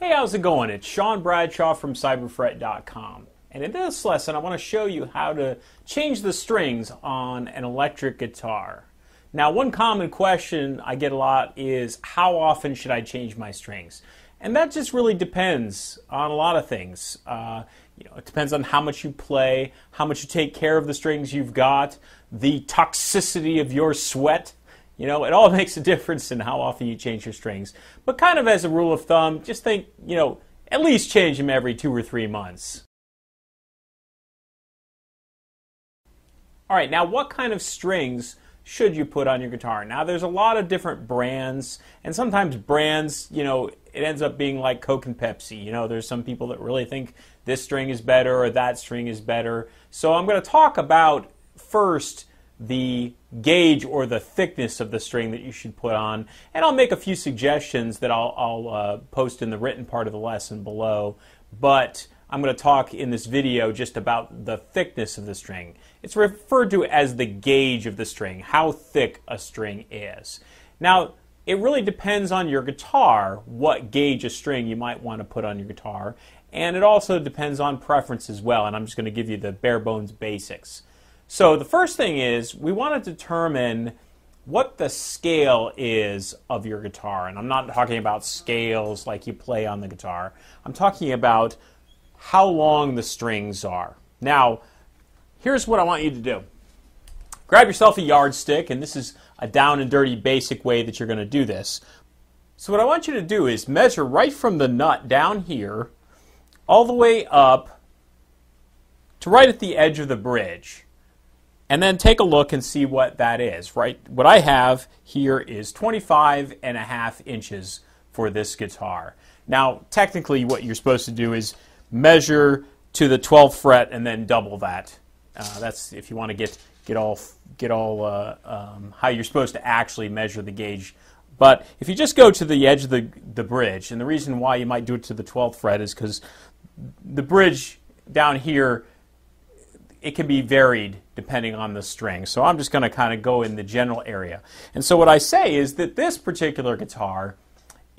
Hey, how's it going? It's Sean Bradshaw from Cyberfret.com. And in this lesson, I want to show you how to change the strings on an electric guitar. Now, one common question I get a lot is, how often should I change my strings? And that just really depends on a lot of things. It depends on how much you play, how much you take care of the strings you've got, the toxicity of your sweat. It all makes a difference in how often you change your strings. But kind of as a rule of thumb, just think, at least change them every 2 or 3 months. All right, now what kind of strings should you put on your guitar? Now there's a lot of different brands, and sometimes brands, it ends up being like Coke and Pepsi. There's some people that really think this string is better or that string is better. So I'm going to talk about first the gauge or the thickness of the string that you should put on, and I'll make a few suggestions that I'll post in the written part of the lesson below, but I'm going to talk in this video just about the thickness of the string. It's referred to as the gauge of the string, how thick a string is. Now, it really depends on your guitar what gauge of string you might want to put on your guitar, and it also depends on preference as well, and I'm just going to give you the bare bones basics. So the first thing is we want to determine what the scale is of your guitar. And I'm not talking about scales like you play on the guitar. I'm talking about how long the strings are. Now, here's what I want you to do. Grab yourself a yardstick, and this is a down and dirty basic way that you're going to do this. So what I want you to do is measure right from the nut down here all the way up to right at the edge of the bridge. And then take a look and see what that is, right? What I have here is 25.5 inches for this guitar. Now, technically what you're supposed to do is measure to the 12th fret and then double that. That's if you want to get all how you're supposed to actually measure the gauge. But if you just go to the edge of the bridge, and the reason why you might do it to the 12th fret is because the bridge down here, it can be varied depending on the string. So I'm just going to kind of go in the general area. And so what I say is that this particular guitar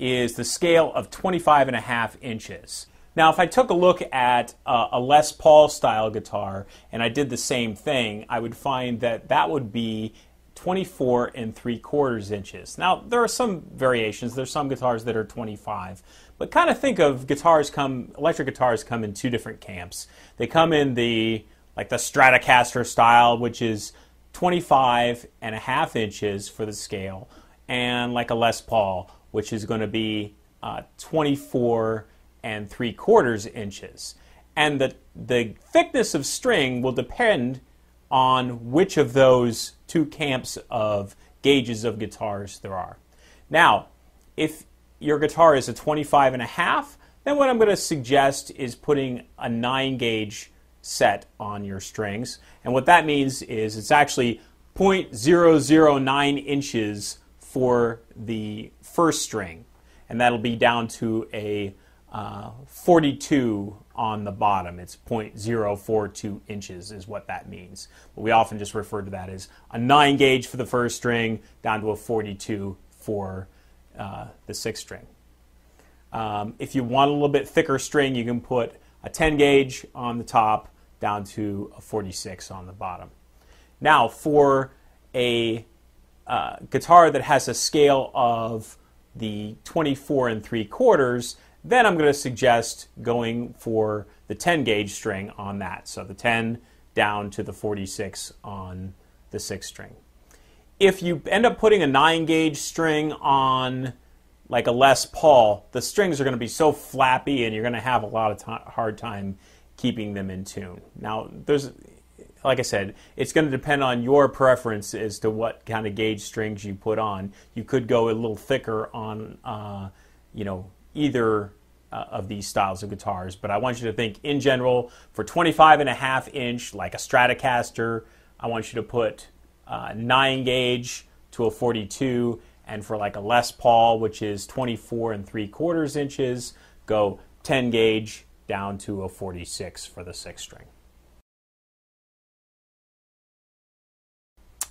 is the scale of 25.5 inches. Now if I took a look at a Les Paul style guitar and I did the same thing, I would find that that would be 24.75 inches. Now there are some variations. There's some guitars that are 25. But kind of think of electric guitars come in two different camps. They come in the Stratocaster style, which is 25.5 inches for the scale, and like a Les Paul, which is going to be 24.75 inches. And the thickness of string will depend on which of those two camps of gauges of guitars there are. Now, if your guitar is a 25.5, then what I'm going to suggest is putting a 9-gauge set on your strings, and what that means is it's actually 0.009 inches for the first string, and that'll be down to a 42 on the bottom. It's 0.042 inches is what that means, but we often just refer to that as a 9-gauge for the first string down to a 42 for the sixth string. If you want a little bit thicker string, you can put a 10-gauge on the top down to a 46 on the bottom. Now, for a guitar that has a scale of the 24.75, then I'm going to suggest going for the 10-gauge string on that. So the 10 down to the 46 on the 6th string. If you end up putting a 9-gauge string on like a Les Paul, the strings are going to be so flappy and you're going to have a lot of hard time keeping them in tune. Now, like I said, it's going to depend on your preference as to what kind of gauge strings you put on. You could go a little thicker on, either of these styles of guitars. But I want you to think, in general, for 25.5 inch, like a Stratocaster, I want you to put 9-gauge to a 42, and for like a Les Paul, which is 24.75 inches, go 10-gauge down to a 46 for the 6th string.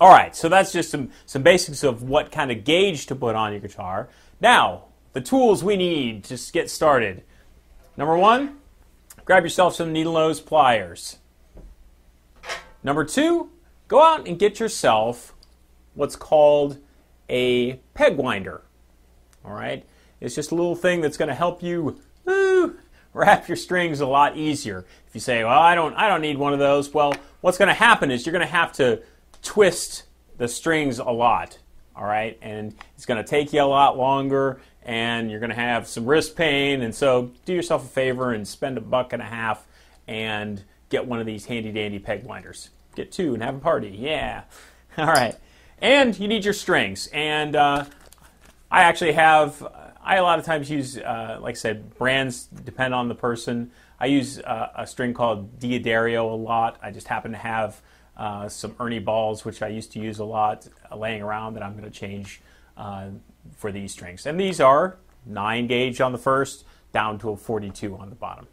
All right, so that's just some basics of what kind of gauge to put on your guitar. Now, the tools we need to get started. Number one, grab yourself some needle nose pliers. Number two, go out and get yourself what's called a peg winder. All right? It's just a little thing that's going to help you wrap your strings a lot easier. If you say, well, I don't need one of those, well, what's going to happen is you're going to have to twist the strings a lot. All right? And it's going to take you a lot longer, and you're going to have some wrist pain. And so do yourself a favor and spend $1.50 and get one of these handy-dandy peg winders. Get two and have a party. Yeah. All right. And you need your strings. And I a lot of times use, like I said, brands depend on the person. I use a string called Diodario a lot. I just happen to have some Ernie balls, which I used to use a lot, laying around, that I'm going to change for these strings. And these are 9 gauge on the first, down to a 42 on the bottom.